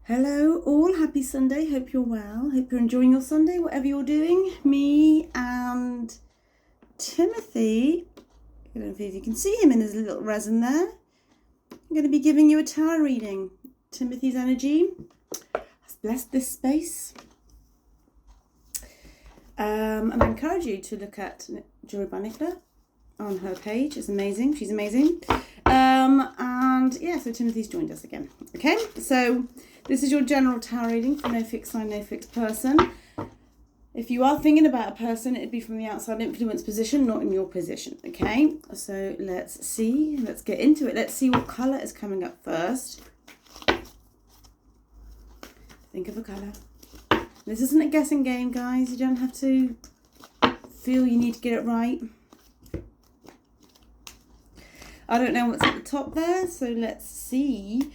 Hello all, happy Sunday, hope you're well, hope you're enjoying your Sunday, whatever you're doing. Me and Timothy, I don't know if you can see him in his little resin there. I'm going to be giving you a tarot reading. Timothy's energy has blessed this space. And I encourage you to look at Joy Bannister on her page, it's amazing, she's amazing. And yeah, so Timothy's joined us again. Okay, so this is your general tarot reading for no fixed sign, no fixed person. If you are thinking about a person, it'd be from the outside influence position, not in your position. Okay, so let's see, let's get into it. Let's see what colour is coming up first. Think of a colour. This isn't a guessing game, guys. You don't have to feel you need to get it right. I don't know what's at the top there, so let's see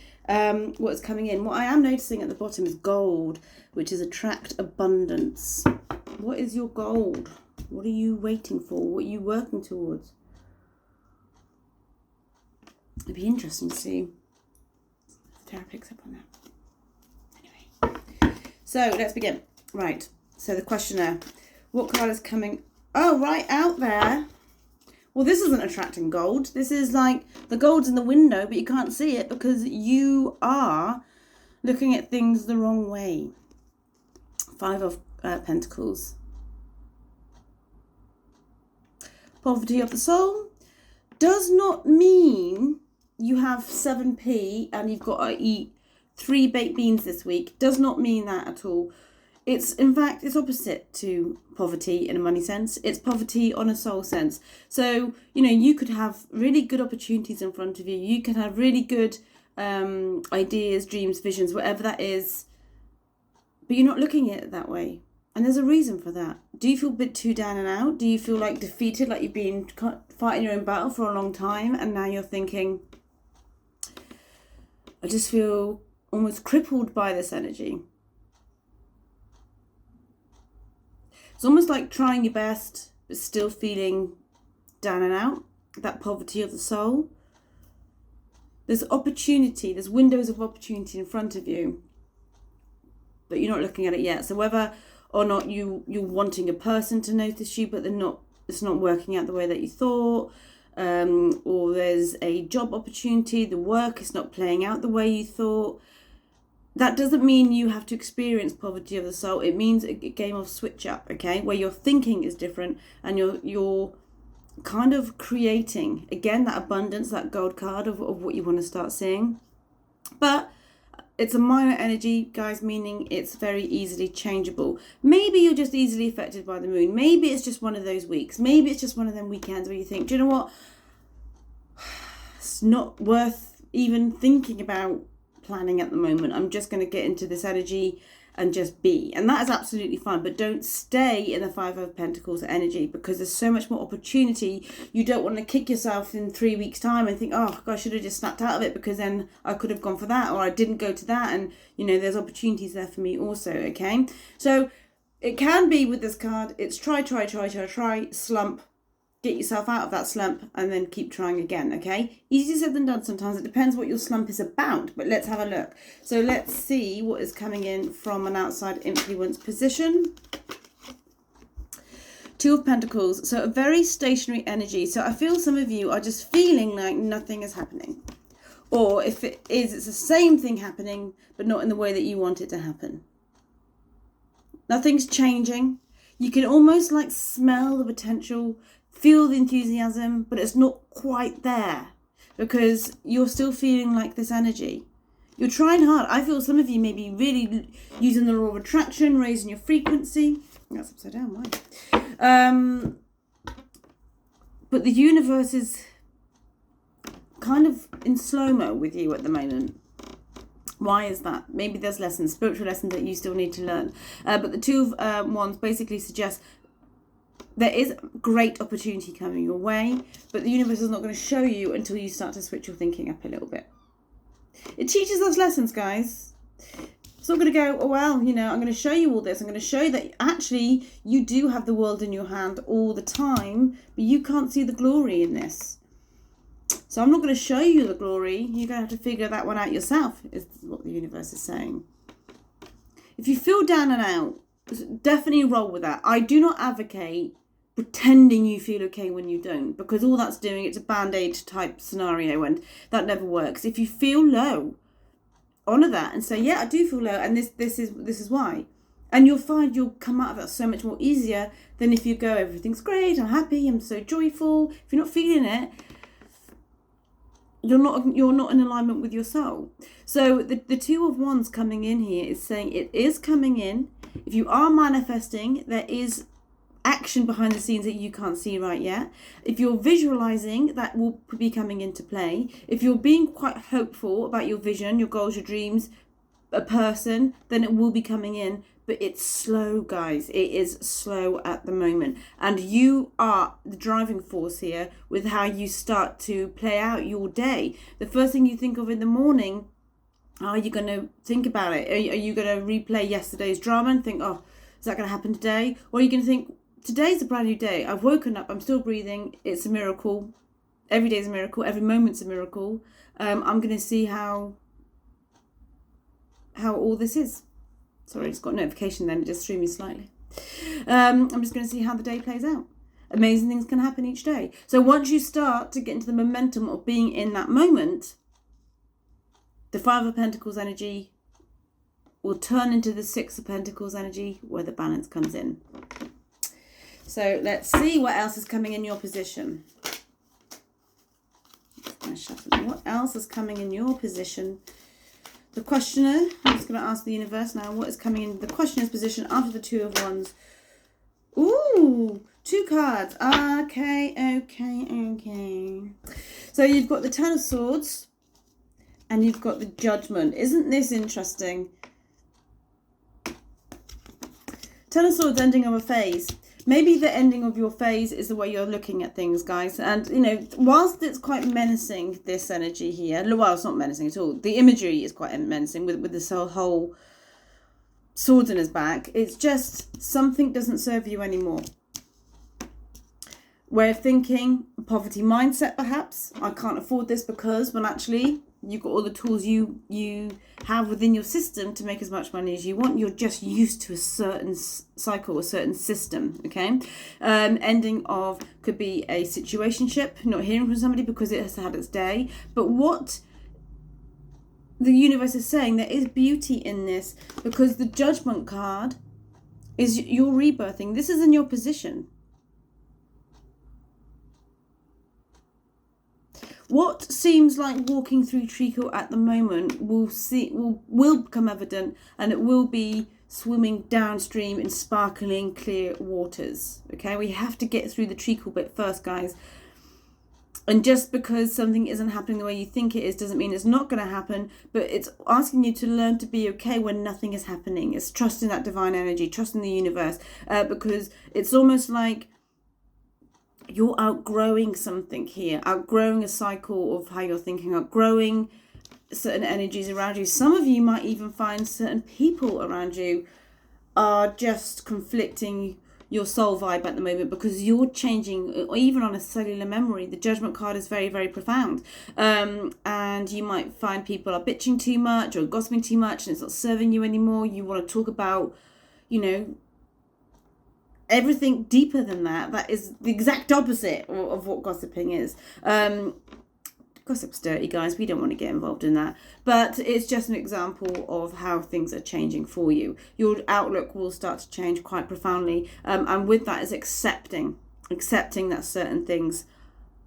what's coming in. What I am noticing at the bottom is gold, which is attract abundance. What is your gold? What are you waiting for? What are you working towards? It'd be interesting to see if Tara picks up on that. Anyway, so let's begin. Right, so the questionnaire. What card is coming? Oh, right out there. Well, this isn't attracting gold. This is like the gold's in the window, but you can't see it because you are looking at things the wrong way. Five of Pentacles. Poverty of the soul does not mean you have 7p and you've got to eat 3 baked beans this week. Does not mean that at all. It's, in fact, it's opposite to poverty in a money sense. It's poverty on a soul sense. So, you know, you could have really good opportunities in front of you. You could have really good ideas, dreams, visions, whatever that is. But you're not looking at it that way. And there's a reason for that. Do you feel a bit too down and out? Do you feel like defeated, like you've been fighting your own battle for a long time? And now you're thinking, I just feel almost crippled by this energy. It's almost like trying your best, but still feeling down and out. That poverty of the soul. There's opportunity, there's windows of opportunity in front of you, but you're not looking at it yet. So whether or not you're wanting a person to notice you, but it's not working out the way that you thought, or there's a job opportunity, the work is not playing out the way you thought. That doesn't mean you have to experience poverty of the soul. It means a game of switch up, okay? Where your thinking is different and you're kind of creating, again, that abundance, that gold card of what you want to start seeing. But it's a minor energy, guys, meaning it's very easily changeable. Maybe you're just easily affected by the moon. Maybe it's just one of those weeks. Maybe it's just one of them weekends where you think, do you know what? It's not worth even thinking about planning at the moment. I'm just going to get into this energy and just be, and that is absolutely fine, but don't stay in the Five of Pentacles energy because there's so much more opportunity. You don't want to kick yourself in 3 weeks time and think, oh God, I should have just snapped out of it because then I could have gone for that, or I didn't go to that, and you know there's opportunities there for me also. Okay, so it can be with this card, it's try, slump, get yourself out of that slump and then keep trying again, okay? Easier said than done sometimes. It depends what your slump is about, but let's have a look. So let's see what is coming in from an outside influence position. Two of Pentacles, so a very stationary energy. So I feel some of you are just feeling like nothing is happening. Or if it is, it's the same thing happening, but not in the way that you want it to happen. Nothing's changing. You can almost like smell the potential, feel the enthusiasm, but it's not quite there because you're still feeling like this energy. You're trying hard. I feel some of you may be really using the law of attraction, raising your frequency. That's upside down, why? But the universe is kind of in slow-mo with you at the moment. Why is that? Maybe there's lessons, spiritual lessons that you still need to learn. But the Two of Wands basically suggests there is great opportunity coming your way, but the universe is not going to show you until you start to switch your thinking up a little bit. It teaches us lessons, guys. It's not going to go, oh, well, you know, I'm going to show you all this. I'm going to show you that actually you do have the world in your hand all the time, but you can't see the glory in this. So I'm not going to show you the glory. You're going to have to figure that one out yourself, is what the universe is saying. if you feel down and out, definitely roll with that. I do not advocate pretending you feel okay when you don't, because all that's doing, it's a band-aid type scenario, and that never works. If you feel low, honor that and say, yeah, I do feel low, and this is why. And you'll find you'll come out of that so much more easier than if you go, everything's great, I'm happy, I'm so joyful. If you're not feeling it, you're not in alignment with your soul. So the Two of Wands coming in here is saying it is coming in. If you are manifesting, there is action behind the scenes that you can't see right yet. If you're visualizing, that will be coming into play. If you're being quite hopeful about your vision, your goals, your dreams, a person, then it will be coming in. But it's slow, guys. It is slow at the moment. And you are the driving force here with how you start to play out your day. The first thing you think of in the morning, are you going to think about it? Are you going to replay yesterday's drama and think, oh, is that going to happen today? Or are you going to think, today's a brand new day. I've woken up. I'm still breathing. It's a miracle. Every day is a miracle. Every moment's a miracle. I'm going to see how all this is. Sorry, I just got a notification then. It just threw me slightly. I'm just going to see how the day plays out. Amazing things can happen each day. So once you start to get into the momentum of being in that moment, the Five of Pentacles energy will turn into the Six of Pentacles energy where the balance comes in. So let's see what else is coming in your position. What else is coming in your position? The questioner, I'm just going to ask the universe now, what is coming in the questioner's position after the Two of Wands? Ooh, 2 cards. Okay. So you've got the Ten of Swords and you've got the Judgment. Isn't this interesting? Ten of Swords, ending of a phase. Maybe the ending of your phase is the way you're looking at things, guys. And, you know, whilst it's quite menacing, this energy here, well, it's not menacing at all. The imagery is quite menacing with this whole sword in his back. It's just something doesn't serve you anymore. Way of thinking, poverty mindset, perhaps. I can't afford this because, when actually you've got all the tools you have within your system to make as much money as you want. You're just used to a certain cycle, a certain system, okay? Ending of could be a situationship, not hearing from somebody because it has had its day. But what the universe is saying, there is beauty in this, because the Judgment card is your rebirthing. This is in your position. What seems like walking through treacle at the moment will become evident, and it will be swimming downstream in sparkling clear waters. Okay, we have to get through the treacle bit first, guys. And just because something isn't happening the way you think it is doesn't mean it's not going to happen, but it's asking you to learn to be okay when nothing is happening. It's trusting that divine energy, trusting the universe, because it's almost like you're outgrowing something here, outgrowing a cycle of how you're thinking, outgrowing certain energies around you. Some of you might even find certain people around you are just conflicting your soul vibe at the moment, because you're changing, or even on a cellular memory. The Judgment card is very, very profound. And you might find people are bitching too much or gossiping too much, and it's not serving you anymore. You want to talk about, you know, everything deeper than that. That is the exact opposite of what gossiping is. Gossip's dirty, guys. We don't want to get involved in that. But it's just an example of how things are changing for you. Your outlook will start to change quite profoundly. And with that is accepting that certain things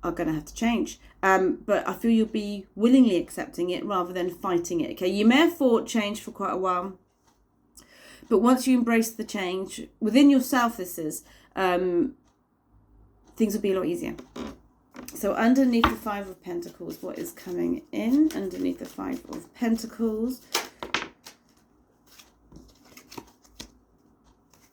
are going to have to change. But I feel you'll be willingly accepting it rather than fighting it. Okay, you may have fought change for quite a while, but once you embrace the change within yourself, this is, things will be a lot easier. So underneath the Five of Pentacles, what is coming in? Underneath the Five of Pentacles.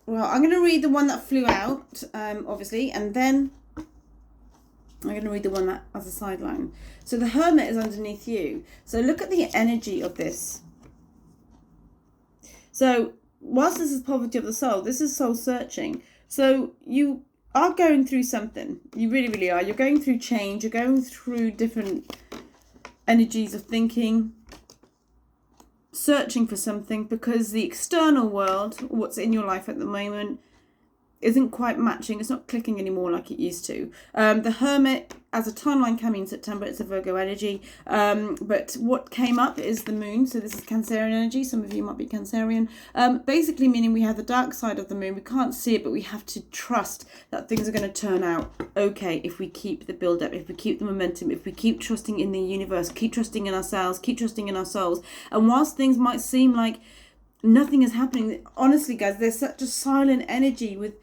Well, I'm going to read the one that flew out, obviously, and then I'm going to read the one that as a sideline. So the Hermit is underneath you. So look at the energy of this. So whilst this is poverty of the soul, this is soul searching. So you are going through something. You really, really are. You're going through change. You're going through different energies of thinking. searching for something because the external world, what's in your life at the moment, isn't quite matching. It's not clicking anymore like it used to. The Hermit, as a timeline coming in September, it's a Virgo energy. But what came up is the moon. So this is Cancerian energy. Some of you might be Cancerian. Basically meaning we have the dark side of the moon. We can't see it, but we have to trust that things are going to turn out okay if we keep the build up, if we keep the momentum, if we keep trusting in the universe, keep trusting in ourselves, keep trusting in our souls. And whilst things might seem like nothing is happening, honestly, guys, there's such a silent energy with,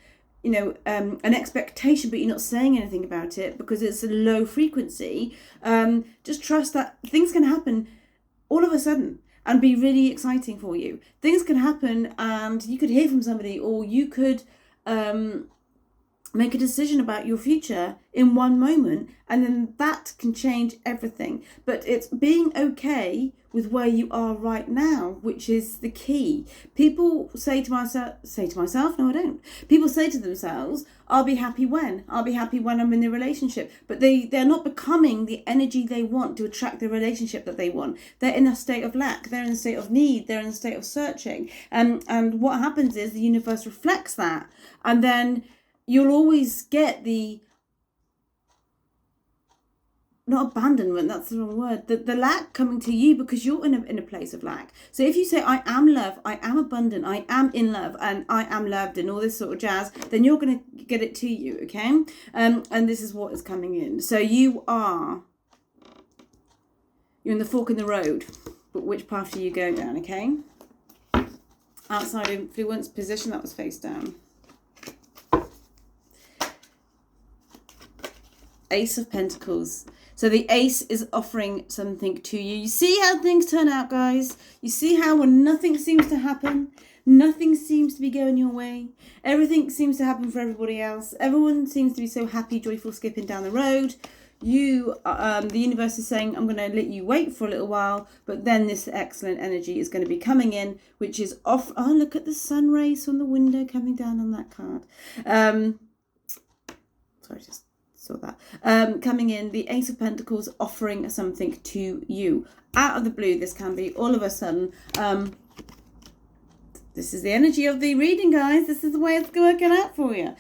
you know, an expectation, but you're not saying anything about it because it's a low frequency. Just trust that things can happen all of a sudden and be really exciting for you. Things can happen and you could hear from somebody, or you could make a decision about your future in one moment, and then that can change everything. But it's being okay with where you are right now, which is the key. People say to myself, no, I don't. People say to themselves, I'll be happy when I'm in the relationship. But they're not becoming the energy they want to attract the relationship that they want. They're in a state of lack. They're in a state of need. They're in a state of searching. And what happens is the universe reflects that. And then you'll always get the, not abandonment, that's the wrong word, the lack coming to you because you're in a place of lack. So if you say, I am love, I am abundant, I am in love, and I am loved, and all this sort of jazz, then you're going to get it to you, okay? And this is what is coming in. So you're in the fork in the road, but which path do you go down, okay? Outside influence, position, that was face down. Ace of Pentacles. So the Ace is offering something to you. You see how things turn out, guys? You see how when nothing seems to happen, nothing seems to be going your way, everything seems to happen for everybody else, everyone seems to be so happy, joyful, skipping down the road. The universe is saying, I'm going to let you wait for a little while, but then this excellent energy is going to be coming in, which is off. Oh, look at the sun rays from the window coming down on that card. Sorry, just saw that. Coming in, the Ace of Pentacles offering something to you. Out of the blue, this can be all of a sudden. This is the energy of the reading, guys. This is the way it's working out for you.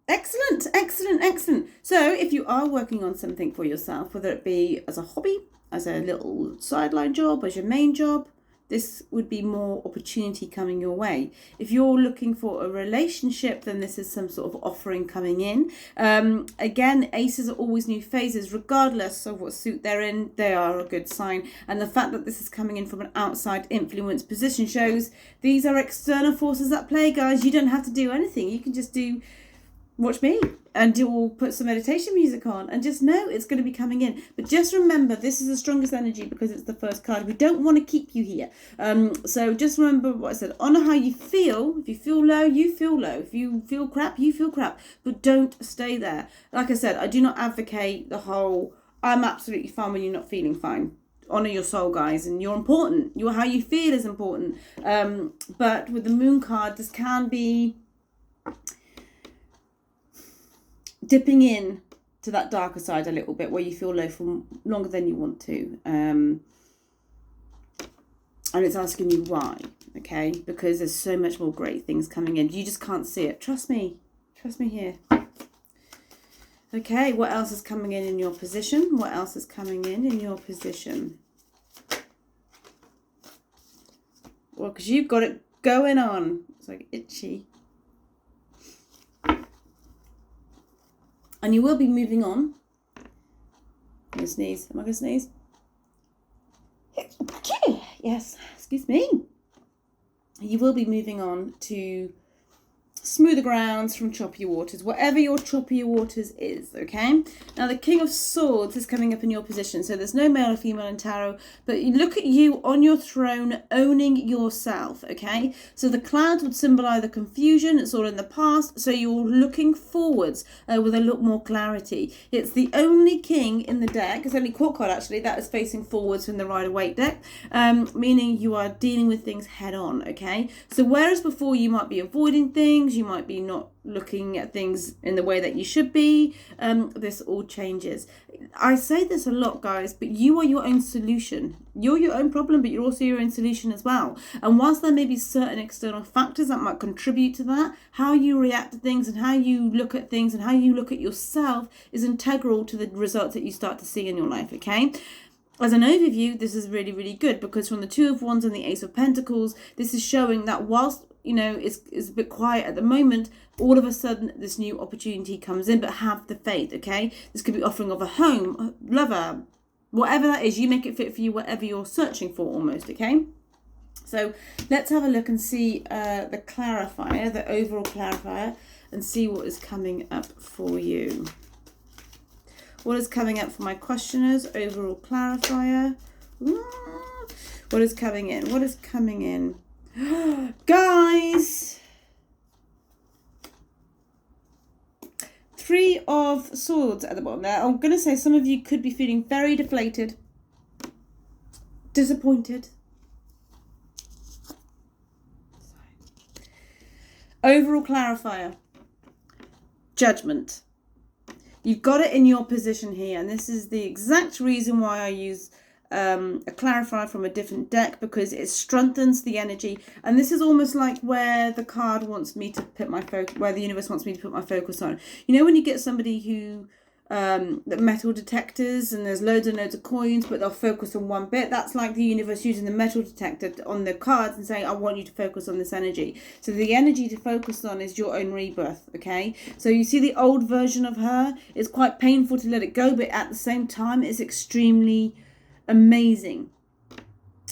Excellent, excellent, excellent. So if you are working on something for yourself, whether it be as a hobby, as a little sideline job, as your main job, this would be more opportunity coming your way. If you're looking for a relationship, then this is some sort of offering coming in. Again, aces are always new phases, regardless of what suit they're in, they are a good sign. And the fact that this is coming in from an outside influence position shows these are external forces at play, guys. You don't have to do anything. You can just watch me and put some meditation music on and just know it's going to be coming in. But just remember, this is the strongest energy because it's the first card. We don't want to keep you here. So just remember what I said. Honor how you feel. If you feel low, you feel low. If you feel crap, you feel crap. But don't stay there. Like I said, I do not advocate the whole, I'm absolutely fine when you're not feeling fine. Honor your soul, guys, and you're important. How you feel is important. But with the moon card, this can be dipping in to that darker side a little bit where you feel low for longer than you want to. And it's asking you why, okay? Because there's so much more great things coming in. You just can't see it. Trust me. Trust me here. Okay, what else is coming in your position? What else is coming in your position? Well, because you've got it going on. It's like itchy. And you will be moving on. I'm going to sneeze. Am I going to sneeze? Yes, excuse me. You will be moving on to smoother grounds from choppier waters, whatever your choppier waters is, okay? Now, the King of Swords is coming up in your position, so there's no male or female in tarot, but you look at you on your throne owning yourself, okay? So the clouds would symbolize the confusion, it's all in the past, so you're looking forwards with a lot more clarity. It's the only king in the deck, it's only court card actually, that is facing forwards from the Rider-Waite deck, meaning you are dealing with things head on, okay? So whereas before you might be avoiding things, you might be not looking at things in the way that you should be. This all changes. I say this a lot, guys, but you are your own solution. You're your own problem, but you're also your own solution as well. And whilst there may be certain external factors that might contribute to that, how you react to things and how you look at things and how you look at yourself is integral to the results that you start to see in your life, okay? As an overview, this is really, really good, because from the Two of Wands and the Ace of Pentacles, this is showing that whilst, you know, it's a bit quiet at the moment, all of a sudden this new opportunity comes in, but have the faith, okay? This could be offering of a home, a lover, whatever that is. You make it fit for you, whatever you're searching for almost, okay? So let's have a look and see the clarifier, the overall clarifier, and see what is coming up for you. What is coming up for my questioners? Overall clarifier. What is coming in? What is coming in? Guys! 3 of Swords at the bottom there. I'm going to say some of you could be feeling very deflated, disappointed. Overall clarifier. Judgment. You've got it in your position here, and this is the exact reason why I use a clarifier from a different deck, because it strengthens the energy. And this is almost like where the card wants me to put my focus, where the universe wants me to put my focus on. You know, when you get somebody who the metal detectors and there's loads and loads of coins, but they'll focus on one bit. That's like the universe using the metal detector on the cards and saying, I want you to focus on this energy. So the energy to focus on is your own rebirth, okay? So you see the old version of her, it's quite painful to let it go, but at the same time, it's extremely amazing.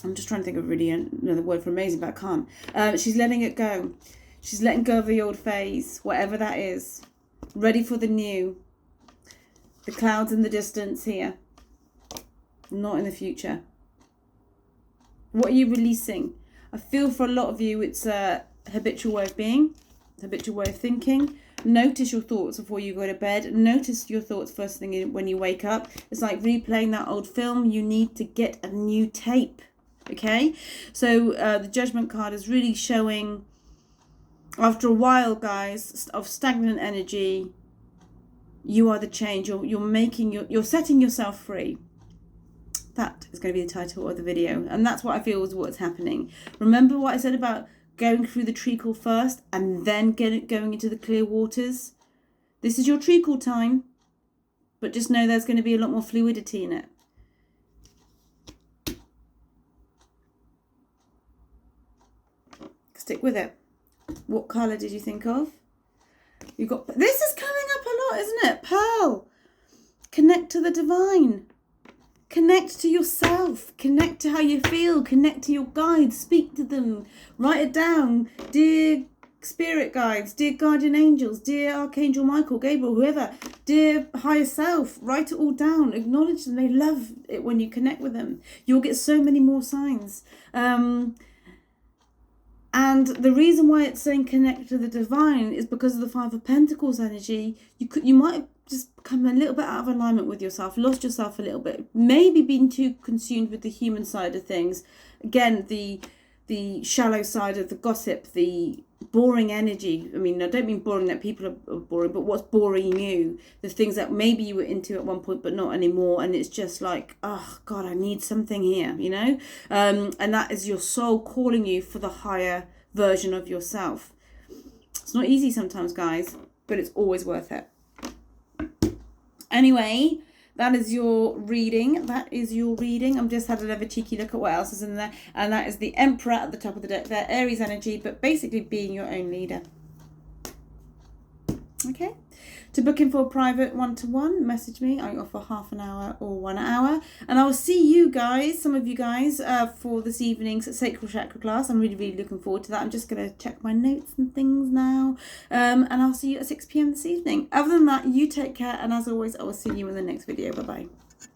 I'm just trying to think of really another word for amazing, but I can't. She's letting it go. She's letting go of the old phase, whatever that is. Ready for the new. The clouds in the distance here. Not in the future. What are you releasing? I feel for a lot of you it's a habitual way of being, habitual way of thinking. Notice your thoughts before you go to bed. Notice your thoughts first thing when you wake up. It's like replaying that old film. You need to get a new tape. Okay? So the Judgment card is really showing, after a while, guys, of stagnant energy, you are the change. You're setting yourself free. That is going to be the title of the video. And that's what I feel is what's happening. Remember what I said about going through the treacle first and then going into the clear waters? This is your treacle time. But just know there's going to be a lot more fluidity in it. Stick with it. What colour did you think of? You got, this is coming up a lot, isn't it? Pearl. Connect to the divine. Connect to yourself. Connect to how you feel. Connect to your guides. Speak to them. Write it down. Dear spirit guides, dear guardian angels, dear Archangel Michael, Gabriel, whoever, dear higher self, write it all down. Acknowledge them. They love it when you connect with them. You'll get so many more signs. And the reason why it's saying connect to the divine is because of the Five of Pentacles energy. You might have just become a little bit out of alignment with yourself, lost yourself a little bit, maybe been too consumed with the human side of things. Again, the shallow side of the gossip, the boring energy. I mean, I don't mean boring that people are boring, but what's boring you, the things that maybe you were into at one point but not anymore, and it's just like, oh God, I need something here, you know? And that is your soul calling you for the higher version of yourself. It's not easy sometimes, guys, but it's always worth it. Anyway, that is your reading. That is your reading. I've just had another cheeky look at what else is in there. And that is the Emperor at the top of the deck there. Aries energy, but basically being your own leader. Okay. To book in for a private one-to-one, message me. I offer half an hour or 1 hour. And I will see you guys, some of you guys, for this evening's Sacral Chakra class. I'm really, really looking forward to that. I'm just going to check my notes and things now. And I'll see you at 6 p.m. this evening. Other than that, you take care. And as always, I will see you in the next video. Bye-bye.